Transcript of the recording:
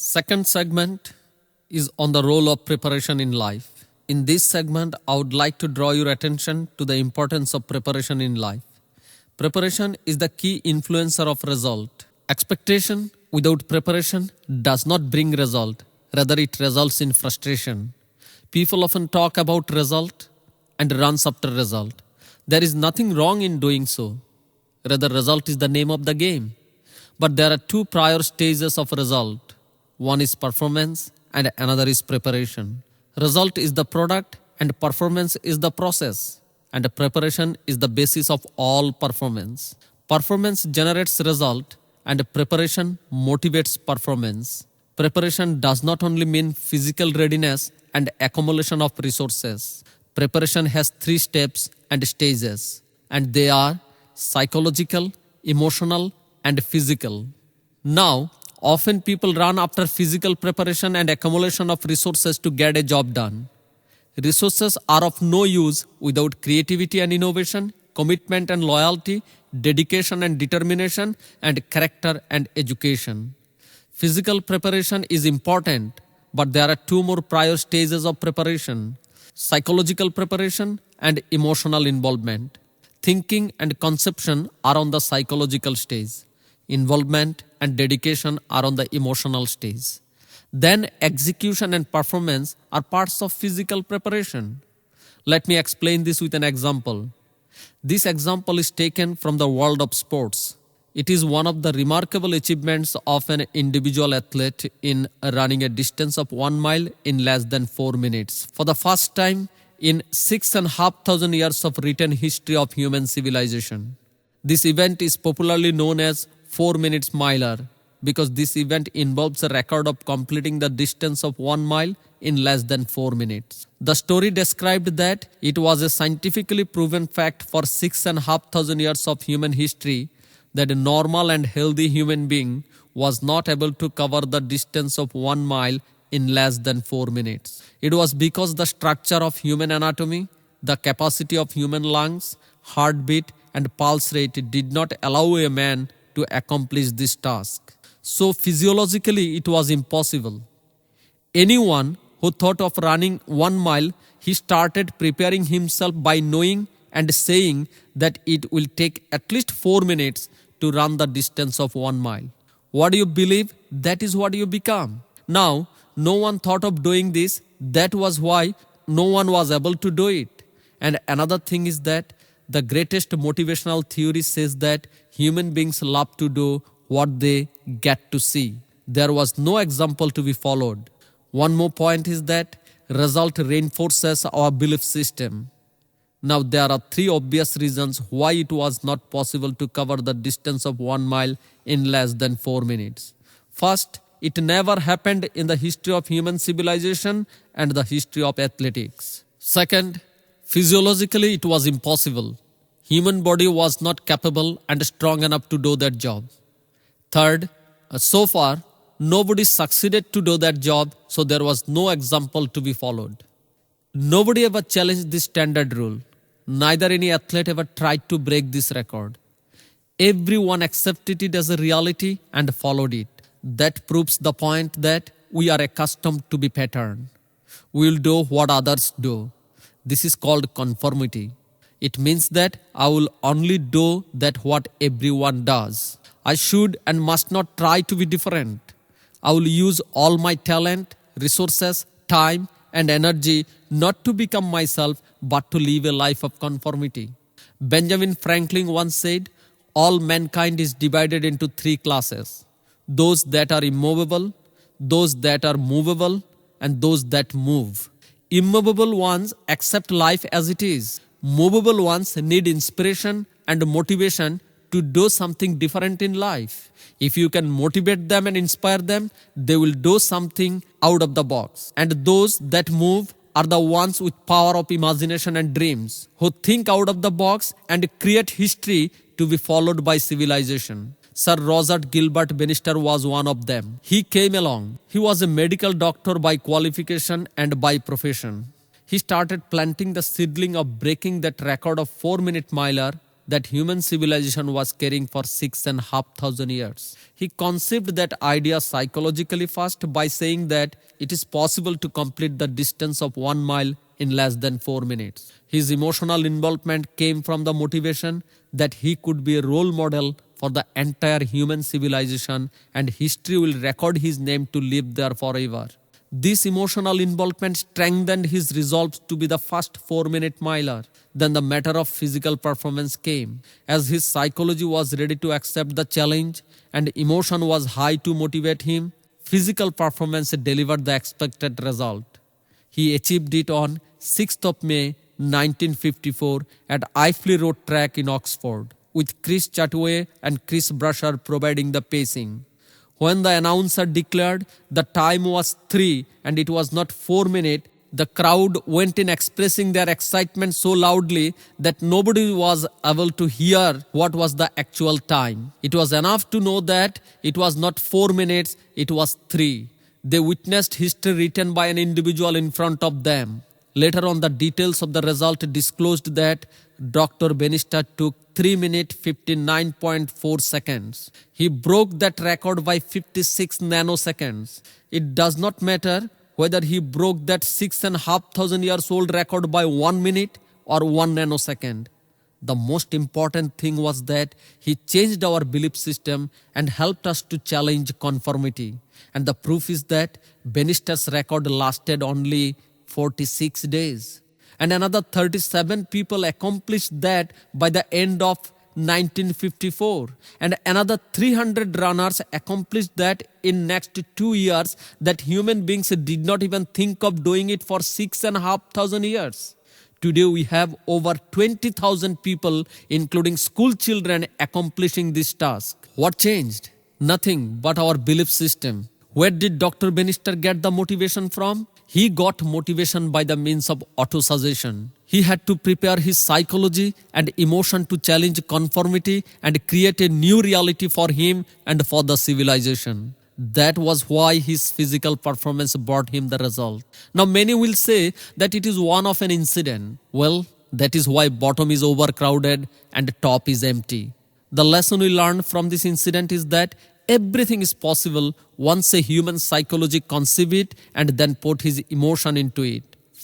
Second segment is on the role of preparation in life. In this segment, I would like to draw your attention to the importance of preparation in life. Preparation is the key influencer of result. Expectation without preparation does not bring result. Rather, it results in frustration. People often talk about result and runs after result. There is nothing wrong in doing so. Rather, result is the name of the game. But there are two prior stages of result. One is performance and another is preparation. Result is the product and performance is the process. And preparation is the basis of all performance. Performance generates result and preparation motivates performance. Preparation does not only mean physical readiness and accumulation of resources. Preparation has 3 steps and stages, and they are psychological, emotional, and physical. Now, often people run after physical preparation and accumulation of resources to get a job done. Resources are of no use without creativity and innovation, commitment and loyalty, dedication and determination, and character and education. Physical preparation is important, but there are 2 more prior stages of preparation: psychological preparation and emotional involvement. Thinking and conception are on the psychological stage. Involvement and dedication are on the emotional stage. Then execution and performance are parts of physical preparation. Let me explain this with an example. This example is taken from the world of sports. It is one of the remarkable achievements of an individual athlete in running a distance of 1 mile in less than 4 minutes. For the first time in 6,500 years of written history of human civilization. This event is popularly known as 4 minutes miler because this event involves a record of completing the distance of 1 mile in less than 4 minutes. The story described that it was a scientifically proven fact for 6,500 years of human history that a normal and healthy human being was not able to cover the distance of 1 mile in less than 4 minutes. It was because the structure of human anatomy, the capacity of human lungs, heartbeat, and pulse rate did not allow a man to accomplish this task. So physiologically it was impossible. Anyone who thought of running 1 mile, he started preparing himself by knowing and saying that it will take at least 4 minutes to run the distance of 1 mile. What do you believe? That is what you become. Now, no one thought of doing this. That was why no one was able to do it. And another thing is that the greatest motivational theory says that human beings love to do what they get to see. There was no example to be followed. One more point is that result reinforces our belief system. Now there are 3 obvious reasons why it was not possible to cover the distance of 1 mile in less than 4 minutes. First, it never happened in the history of human civilization and the history of athletics. Second, physiologically it was impossible. Human body was not capable and strong enough to do that job. Third, so far, nobody succeeded to do that job, so there was no example to be followed. Nobody ever challenged this standard rule. Neither any athlete ever tried to break this record. Everyone accepted it as a reality and followed it. That proves the point that we are accustomed to be patterned. We will do what others do. This is called conformity. It means that I will only do that what everyone does. I should and must not try to be different. I will use all my talent, resources, time, and energy not to become myself but to live a life of conformity. Benjamin Franklin once said, all mankind is divided into 3 classes. Those that are immovable, those that are movable, and those that move. Immovable ones accept life as it is. Movable ones need inspiration and motivation to do something different in life. If you can motivate them and inspire them, they will do something out of the box. And those that move are the ones with power of imagination and dreams, who think out of the box and create history to be followed by civilization. Sir Robert Gilbert Bannister was one of them. He came along. He was a medical doctor by qualification and by profession. He started planting the seedling of breaking that record of 4-minute miler that human civilization was carrying for 6,500 years. He conceived that idea psychologically first by saying that it is possible to complete the distance of 1 mile in less than 4 minutes. His emotional involvement came from the motivation that he could be a role model for the entire human civilization and history will record his name to live there forever. This emotional involvement strengthened his resolve to be the first 4-minute miler. Then the matter of physical performance came. As his psychology was ready to accept the challenge and emotion was high to motivate him, physical performance delivered the expected result. He achieved it on 6th of May 1954 at Iffley Road Track in Oxford, with Chris Chatway and Chris Brasher providing the pacing. When the announcer declared the time was 3 and it was not 4 minutes, the crowd went in expressing their excitement so loudly that nobody was able to hear what was the actual time. It was enough to know that it was not 4 minutes, it was 3. They witnessed history written by an individual in front of them. Later on, the details of the result disclosed that Dr. Bannister took 3 minutes 59.4 seconds. He broke that record by 56 nanoseconds. It does not matter whether he broke that 6,500 years old record by 1 minute or 1 nanosecond. The most important thing was that he changed our belief system and helped us to challenge conformity. And the proof is that Bannister's record lasted only 46 days. And another 37 people accomplished that by the end of 1954. And another 300 runners accomplished that in next 2 years that human beings did not even think of doing it for 6,500 years. Today we have over 20,000 people, including school children, accomplishing this task. What changed? Nothing but our belief system. Where did Dr. Bannister get the motivation from? He got motivation by the means of autosuggestion. He had to prepare his psychology and emotion to challenge conformity and create a new reality for him and for the civilization. That was why his physical performance brought him the result. Now many will say that it is one of an incident. Well, that is why bottom is overcrowded and top is empty. The lesson we learned from this incident is that everything is possible once a human psychology conceive it and then put his emotion into it.